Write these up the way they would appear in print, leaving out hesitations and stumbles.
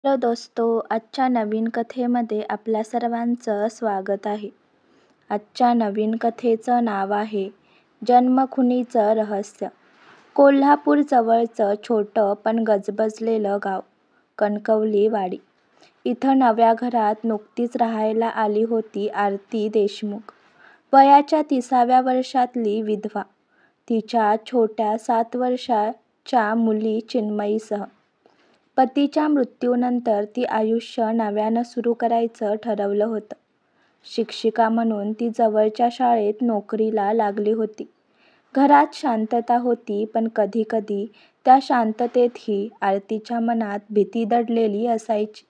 Hello दोस्तो, आजच्या नवीन कथेमध्ये आपल्या सर्वांचं स्वागत आहे. आजच्या नवीन कथेचं नाव आहे जन्मखुणीचं रहस्य. कोल्हापूर जवळचं छोटं पण गजबजलेलं गाव कणकवली वाडी. इथं नव्या घरात नुकतीच राहायला आली होती आरती देशमुख. वयाच्या 30व्या वर्षातली विधवा. तिच्या छोट्या 7 वर्षाच्या मुली चिन्मयीसह. पतीच्या मृत्यूनंतर ती आयुष्य नव्यानं सुरू करायचं ठरवलं होतं. शिक्षिका म्हणून ती जवळच्या शाळेत नोकरीला लागली होती. घरात शांतता होती, पण कधीकधी त्या शांततेतही आरतीच्या मनात भीती दडलेली असायची.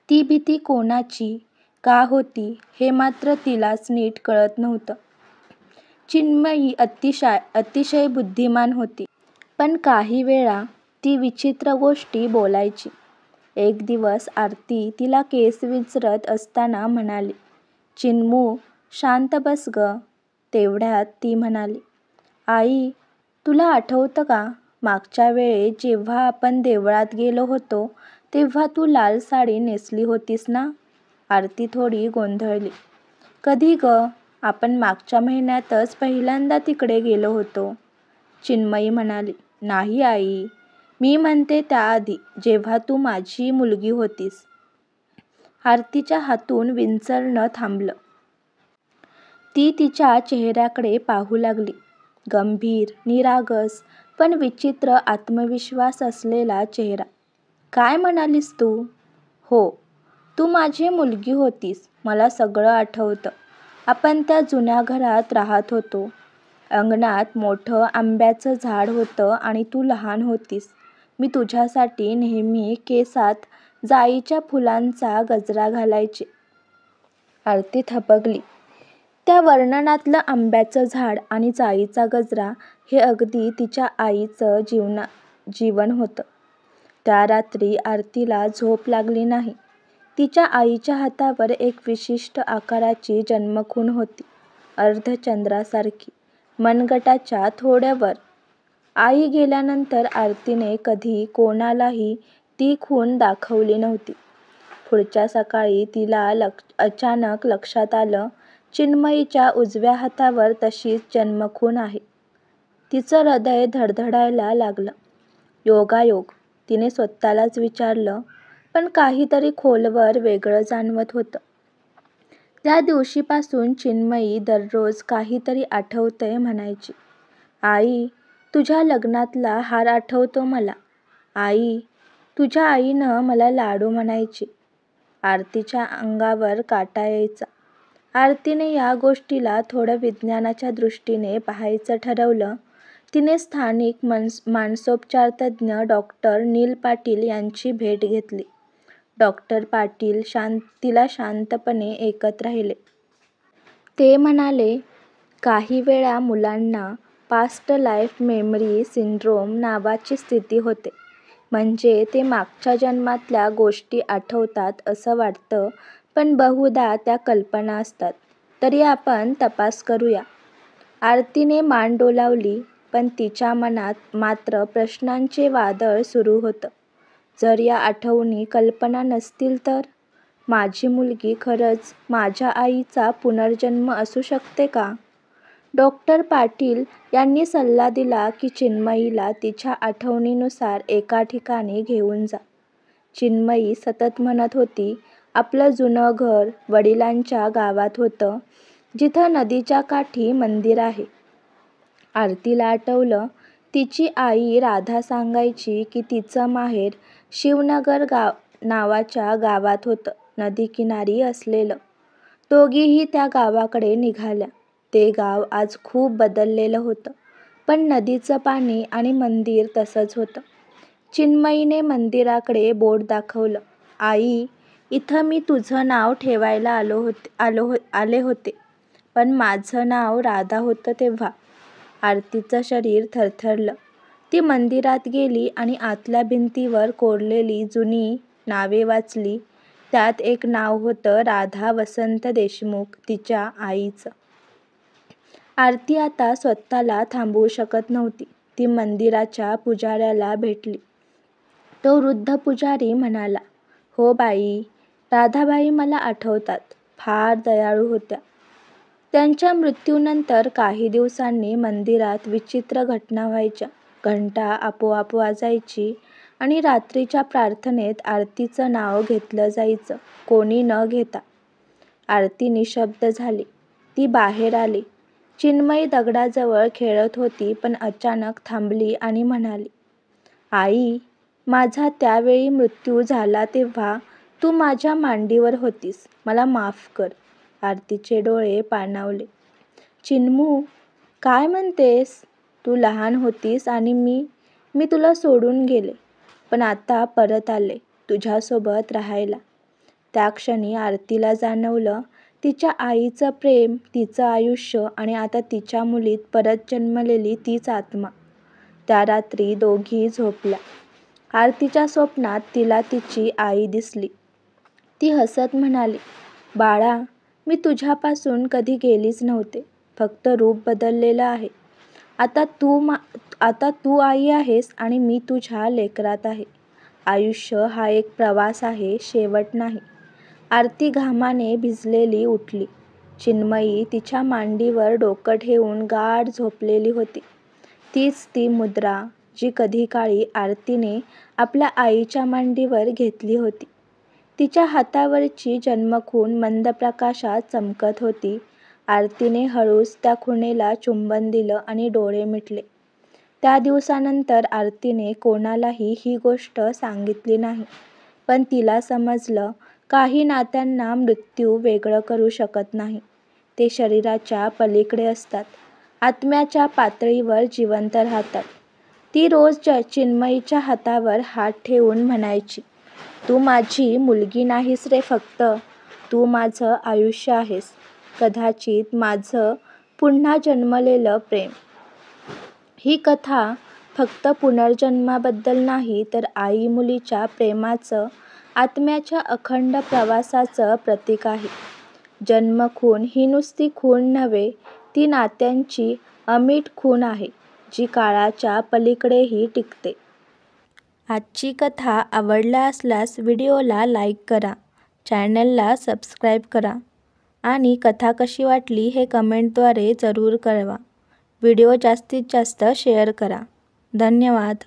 ती भीती कोणाची, का होती हे मात्र तिलाच नीट कळत नव्हतं. चिन्मयी अतिशय बुद्धिमान होती. पण काही वेळा ती विचित्र गोष्टी बोलायची. एक दिवस आरती तिला केस विंचरत असताना म्हणाली, "चिन्मू, शांत बस गं." तेवढ्यात ती म्हणाली, "आई, तुला आठवतं का, मागच्या वेळेस जेव्हा आपण देवळात गेलो होतो तेव्हा तू लाल साडी नेसली होतीस ना?" आरती थोडी गोंधळली. "कधी गं? आपण मागच्या महिन्यातच पहिल्यांदा तिकडे गेलो होतो." चिन्मयी म्हणाली, "नाही आई, मी म्हणते त्याआधी, जेव्हा तू माझी मुलगी होतीस." आरतीच्या हातून विंचरणं थांबलं. ती तिच्या चेहऱ्याकडे पाहू लागली. गंभीर, निरागस, पण विचित्र आत्मविश्वास असलेला चेहरा. "काय म्हणालीस तू?" "हो, तू माझी मुलगी होतीस. मला सगळं आठवतं. आपण त्या जुन्या घरात राहत होतो. अंगणात मोठं आंब्याचं झाड होतं आणि तू लहान होतीस. मी तुझ्यासाठी नेहमी केसात जाईच्या फुलांचा गजरा घालायचे." आरती थबकली. त्या वर्णनातलं आंब्याचं झाड आणि जाईचा गजरा हे अगदी तिच्या आईचं जीवन होतं. त्या रात्री आरतीला झोप लागली नाही. तिच्या आईच्या हातावर एक विशिष्ट आकाराची जन्मखूण होती, अर्धचंद्रासारखी, मनगटाच्या थोड्या वर. आई गेल्यानंतर आरतीने कधी कोणालाही ती खूण दाखवली नव्हती. पुढच्या सकाळी तिला अचानक लक्षात आलं, चिन्मयीच्या उजव्या हातावर तशीच जन्मखूण आहे. तिचं हृदय धडधडायला लागलं. योगायोग, तिने स्वतःलाच विचारलं, पण काहीतरी खोलवर वेगळं जाणवत होतं. त्या दिवशीपासून चिन्मयी दररोज काहीतरी आठवतंय म्हणायची. "आई, तुझ्या लग्नातला हार आठवतो मला. आई." तुझ्या आईनं मला लाडू म्हणायची. आरतीच्या अंगावर काटा यायचा. आरतीने या गोष्टीला थोडं विज्ञानाच्या दृष्टीने पाहायचं ठरवलं. तिने स्थानिक मानसोपचारतज्ज्ञ डॉ. नील पाटील यांची भेट घेतली. डॉ. पाटील तिला शांतपणे ऐकत राहिले. ते म्हणाले, "काही वेळा मुलांना पास्ट लाईफ मेमरी सिंड्रोम नावाची स्थिती होते. म्हणजे ते मागच्या जन्मातल्या गोष्टी आठवतात असं वाटतं, पण बहुधा त्या कल्पना असतात. तरी आपण तपास करूया." आरतीने मान डोलावली, पण तिच्या मनात मात्र प्रश्नांचे वादळ सुरू होतं. जर या आठवणी कल्पना नसतील तर? माझी मुलगी खरंच माझ्या आईचा पुनर्जन्म असू शकते का? डॉ. पाटील यांनी सल्ला दिला की चिन्मयीला तिच्या आठवणीनुसार एका ठिकाणी घेऊन जा. चिन्मयी सतत म्हणत होती, आपलं जुनं घर वडिलांच्या गावात होतं, जिथं नदीच्या काठी मंदिर आहे. आरतीला आठवलं, तिची आई राधा सांगायची की तिचं माहेर शिवनगर नावाच्या गावात होतं, नदीकिनारी असलेलं. दोघीही त्या गावाकडे निघाल्या. ते गाव आज खूप बदललेलं होतं, पण नदीचं पाणी आणि मंदिर तसंच होतं. चिन्मयीने मंदिराकडे बोट दाखवलं. "आई, इथं मी तुझं नाव ठेवायला आले होते, पण माझं नाव राधा होतं तेव्हा." आरतीचं शरीर थरथरलं. ती मंदिरात गेली आणि आतल्या भिंतीवर कोरलेली जुनी नावे वाचली. त्यात एक नाव होतं राधा वसंत देशमुख, तिच्या आईचं. आरती आता स्वतःला थांबवू शकत नव्हती. ती मंदिराच्या पुजाऱ्याला भेटली. तो वृद्ध पुजारी म्हणाला, हो बाई, राधाबाई मला आठवतात. फार दयाळू होत्या. त्यांच्या मृत्यूनंतर काही दिवसांनी मंदिरात विचित्र घटना व्हायच्या. घंटा आपोआप वाजायची आणि रात्रीच्या प्रार्थनेत आरतीचं नाव घेतलं जायचं, कोणी न घेता. आरती निशब्द झाली. ती बाहेर आली. चिन्मयी दगडाजवळ खेळत होती, पण अचानक थांबली आणि म्हणाली, आई, माझा त्यावेळी मृत्यू झाला तेव्हा तू माझ्या मांडीवर होतीस. मला माफ कर. आरतीचे डोळे पाणावले. चिन्मू, काय म्हणतेस? तू लहान होतीस आणि मी तुला सोडून गेले, पण आता परत आले तुझ्यासोबत राहायला. त्या क्षणी आरतीला जाणवलं तिच्या आईचं प्रेम, तिचं आयुष्य आणि आता तिच्या मुलीत परत जन्मलेली तीच आत्मा. त्या रात्री दोघी झोपल्या. आरतीच्या स्वप्नात तिला तिची आई दिसली. ती हसत म्हणाली, बाळा, मी तुझ्यापासून कधी गेलीच नव्हते. फक्त रूप बदललेलं आहे. आता तू आई आहेस आणि मी तुझ्या लेकरात आहे. आयुष्य हा एक प्रवास आहे, शेवट नाही. आरती घामाने भिजलेली उठली. चिन्मयी तिच्या मांडीवर डोकं ठेवून गाढ झोपलेली होती. तीच ती मुद्रा जी कधी काळी आरतीने आपल्या आईच्या मांडीवर घेतली होती. तिच्या हातावरची जन्मखूण मंद प्रकाशात चमकत होती. आरतीने हळूच त्या खुणेला चुंबन दिलं आणि डोळे मिटले. त्या दिवसानंतर आरतीने कोणालाही ही गोष्ट सांगितली नाही, पण तिला समजलं, काही नात्यांना मृत्यू वेगळं करू शकत नाही. ते शरीराच्या पलीकडे असतात, आत्म्याच्या पातळीवर जिवंत राहतात. ती रोज चिन्मयीच्या हातावर हात ठेवून म्हणायची, तू माझी मुलगी नाहीस रे फक्त, तू माझं आयुष्य आहेस, कदाचित माझं पुन्हा जन्मलेलं प्रेम. ही कथा फक्त पुनर्जन्माबद्दल नाही, तर आई मुलीच्या प्रेमाचं, आत्म्याच्या अखंड प्रवासाचं प्रतीक आहे. जन्मखूण ही नुसती खूण नव्हे, ती नात्यांची अमीट खूण आहे, जी काळाच्या पलीकडेही टिकते. आजची कथा आवडला असल्यास व्हिडिओला लाईक करा, चॅनलला सबस्क्राईब करा आणि कथा कशी वाटली हे कमेंटद्वारे जरूर कळवा. व्हिडिओ जास्तीत जास्त शेअर करा. धन्यवाद.